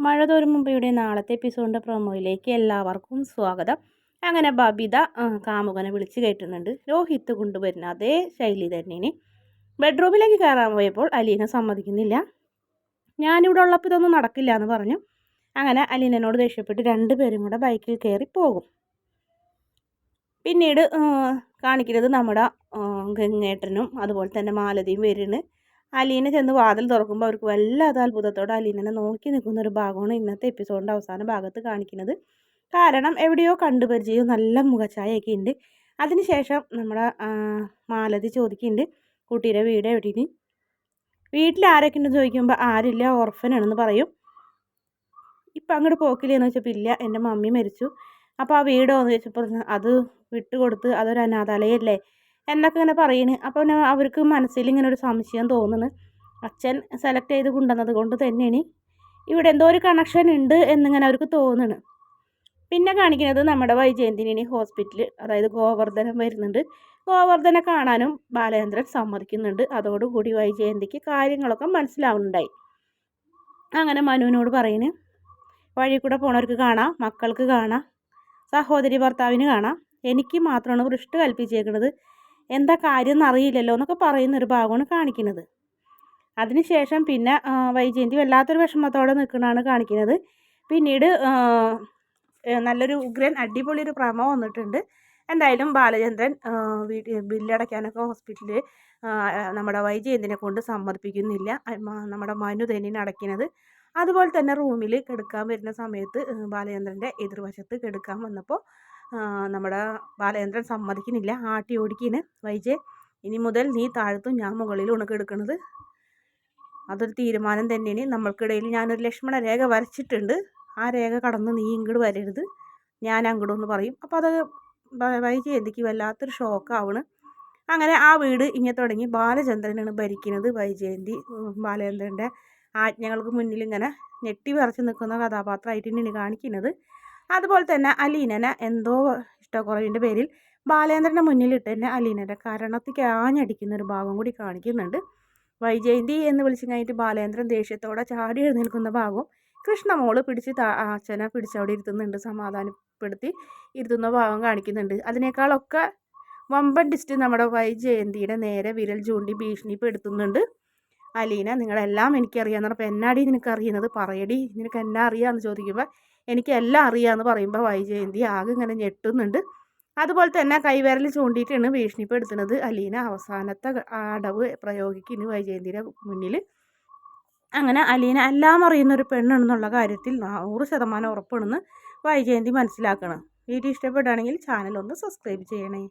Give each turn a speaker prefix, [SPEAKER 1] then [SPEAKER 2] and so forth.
[SPEAKER 1] മഴ തോരും മുമ്പയുടെ നാളത്തെ എപ്പിസോഡിൻ്റെ പ്രൊമോയിലേക്ക് എല്ലാവർക്കും സ്വാഗതം. അങ്ങനെ ബബിത കാമുകനെ വിളിച്ച് കയറ്റുന്നുണ്ട്. രോഹിത്ത് കൊണ്ടുവരുന്ന അതേ ശൈലി തന്നെ. ബെഡ്റൂമിലേക്ക് കയറാൻ പോയപ്പോൾ അലീന സമ്മതിക്കുന്നില്ല. ഞാനിവിടെ ഉള്ളപ്പോൾ ഇതൊന്നും നടക്കില്ല എന്ന് പറഞ്ഞു. അങ്ങനെ അലീനോട് ദേഷ്യപ്പെട്ട് രണ്ടുപേരും കൂടെ ബൈക്കിൽ കയറി പോകും. പിന്നീട് കാണിക്കുന്നത് നമ്മുടെ ഗംഗേട്ടനും അതുപോലെ തന്നെ മാലതിയും വരുന്നു. അലീന ചെന്ന് വാതിൽ തുറക്കുമ്പോൾ അവർക്ക് വല്ലാതെ അത്ഭുതത്തോടെ അലീനനെ നോക്കി നിൽക്കുന്ന ഒരു ഭാഗമാണ് ഇന്നത്തെ എപ്പിസോഡിൻ്റെ അവസാന ഭാഗത്ത് കാണിക്കുന്നത്. കാരണം എവിടെയോ കണ്ടുപരിചയവും നല്ല മുഖഛായയൊക്കെ ഉണ്ട്. അതിനുശേഷം നമ്മുടെ മാലതി ചോദിക്കുന്നുണ്ട്, കുട്ടിയുടെ വീട് എവിടെയാണ്? വീട്ടിൽ ആരൊക്കെ ഉണ്ടെന്ന് ചോദിക്കുമ്പോൾ ആരില്ല, ഓർഫനാണെന്ന് പറയും. ഇപ്പം അങ്ങോട്ട് പോക്കില്ലെന്ന് വെച്ചപ്പോൾ ഇല്ല, എൻ്റെ മമ്മി മരിച്ചു. അപ്പോൾ ആ വീടോ എന്ന് ചോദിച്ചപ്പോൾ അത് വിട്ടുകൊടുത്ത് അതൊരു അനാഥാലയല്ലേ എന്നൊക്കെ ഇങ്ങനെ പറയുന്നു. അപ്പോൾ അവർക്ക് മനസ്സിൽ ഇങ്ങനെ ഒരു സംശയം തോന്നുന്നു. അച്ഛൻ സെലക്ട് ചെയ്ത് കൊണ്ടുവന്നത് കൊണ്ട് തന്നെയാണ് ഇവിടെ എന്തോ ഒരു കണക്ഷൻ ഉണ്ട് എന്നിങ്ങനെ അവർക്ക് തോന്നുന്നു. പിന്നെ കാണിക്കുന്നത് നമ്മുടെ വൈജയന്തിനി ഹോസ്പിറ്റലിൽ, അതായത് ഗോവർദ്ധനം വരുന്നുണ്ട്. ഗോവർദ്ധനെ കാണാനും ബാലചന്ദ്രൻ സമ്മതിക്കുന്നുണ്ട്. അതോടുകൂടി വൈജയന്തിക്ക് കാര്യങ്ങളൊക്കെ മനസ്സിലാവുന്നുണ്ടായി. അങ്ങനെ മനുവിനോട് പറയുന്നു, വഴി കൂടെ പോണവർക്ക് കാണാം, മക്കൾക്ക് കാണാം, സഹോദരി ഭർത്താവിന് കാണാം, എനിക്ക് മാത്രമാണ് വൃഷ്ടി കൽപ്പിച്ചേക്കുന്നത്, എന്താ കാര്യം എന്നറിയില്ലല്ലോ എന്നൊക്കെ പറയുന്നൊരു ഭാഗമാണ് കാണിക്കുന്നത്. അതിനുശേഷം പിന്നെ വൈജയന്തി വല്ലാത്തൊരു വിഷമത്തോടെ നിൽക്കുന്നതാണ് കാണിക്കുന്നത്. പിന്നീട് നല്ലൊരു ഉഗ്രൻ അടിപൊളി ഒരു പ്രമോ വന്നിട്ടുണ്ട്. എന്തായാലും ബാലചന്ദ്രൻ ബില്ലടയ്ക്കാനൊക്കെ ഹോസ്പിറ്റലിൽ നമ്മുടെ വൈജയന്തിനെ കൊണ്ട് സമ്മതിപ്പിക്കുന്നില്ല. നമ്മുടെ മനു തന്നെയാണ് അടയ്ക്കുന്നത്. അതുപോലെ തന്നെ റൂമിൽ കിടക്കാൻ വരുന്ന സമയത്ത് ബാലചന്ദ്രൻ്റെ എതിർവശത്ത് കിടക്കാൻ വന്നപ്പോൾ നമ്മുടെ ബാലചന്ദ്രൻ സമ്മതിക്കുന്നില്ല. ആട്ടി ഓടിക്കിന്, വൈജയ് ഇനി മുതൽ നീ താഴത്തും ഞാൻ മുകളിലും ഉണക്ക് എടുക്കുന്നത്, അതൊരു തീരുമാനം തന്നെയാണ്. നമ്മൾക്കിടയിൽ ഞാനൊരു ലക്ഷ്മണ രേഖ വരച്ചിട്ടുണ്ട്, ആ രേഖ കടന്ന് നീ ഇങ്ങോട്ട് വരരുത്, ഞാൻ അങ്ങോട്ടൊന്ന് പറയും. അപ്പോൾ അത് വൈജയന്തിക്ക് വല്ലാത്തൊരു ഷോക്കാവണ്. അങ്ങനെ ആ വീട് ഇങ്ങനെ തുടങ്ങി ബാലചന്ദ്രനാണ് ഭരിക്കുന്നത്. വൈജയന്തി ബാലചന്ദ്രൻ്റെ ആജ്ഞകൾക്ക് മുന്നിൽ ഇങ്ങനെ ഞെട്ടി വിറച്ച് നിൽക്കുന്ന കഥാപാത്രമായിട്ട് തന്നെയാണ് കാണിക്കുന്നത്. അതുപോലെ തന്നെ അലീനനെ എന്തോ ഇഷ്ടക്കുറവിൻ്റെ പേരിൽ ബാലേന്ദ്രൻ്റെ മുന്നിലിട്ട് തന്നെ അലീനൻ്റെ കരണത്തിക്ക് ആഞ്ഞടിക്കുന്ന ഒരു ഭാഗം കൂടി കാണിക്കുന്നുണ്ട്. വൈജയന്തി എന്ന് വിളിച്ചു കഴിഞ്ഞിട്ട് ബാലേന്ദ്രൻ ദേഷ്യത്തോടെ ചാടി എഴുന്നേൽക്കുന്ന ഭാഗവും കൃഷ്ണമോള് പിടിച്ച് അച്ഛനെ പിടിച്ചവിടെ ഇരുത്തുന്നുണ്ട്, സമാധാനപ്പെടുത്തി ഇരുത്തുന്ന ഭാഗം കാണിക്കുന്നുണ്ട്. അതിനേക്കാളൊക്കെ വമ്പൻ ഡിസ്റ്റ് നമ്മുടെ വൈജയന്തിയുടെ നേരെ വിരൽ ചൂണ്ടി ഭീഷണിപ്പെടുത്തുന്നുണ്ട്. അലീന, നിങ്ങളെല്ലാം എനിക്കറിയാമെന്ന് പറഞ്ഞപ്പോൾ എന്നാടി നിനക്കറിയുന്നത്, പറയടി, നിനക്ക് എന്നാ അറിയാമെന്ന് ചോദിക്കുമ്പോൾ എനിക്കെല്ലാം അറിയാമെന്ന് പറയുമ്പോൾ വൈജയന്തി ആകെ ഇങ്ങനെ ഞെട്ടുന്നുണ്ട്. അതുപോലെ തന്നെ കൈവിരൽ ചൂണ്ടിയിട്ടാണ് ഭീഷണിപ്പെടുത്തുന്നത്. അലീന അവസാനത്തെ അടവ് പ്രയോഗിക്കുന്നു വൈജയന്തിയുടെ മുന്നിൽ. അങ്ങനെ അലീന എല്ലാം അറിയുന്നൊരു പെണ്ണെന്നുള്ള കാര്യത്തിൽ 100% ഉറപ്പാണെന്ന് വൈജയന്തി മനസ്സിലാക്കണം. വീഡിയോ ഇഷ്ടപ്പെടുകയാണെങ്കിൽ ചാനൽ ഒന്ന് സബ്സ്ക്രൈബ് ചെയ്യണേ.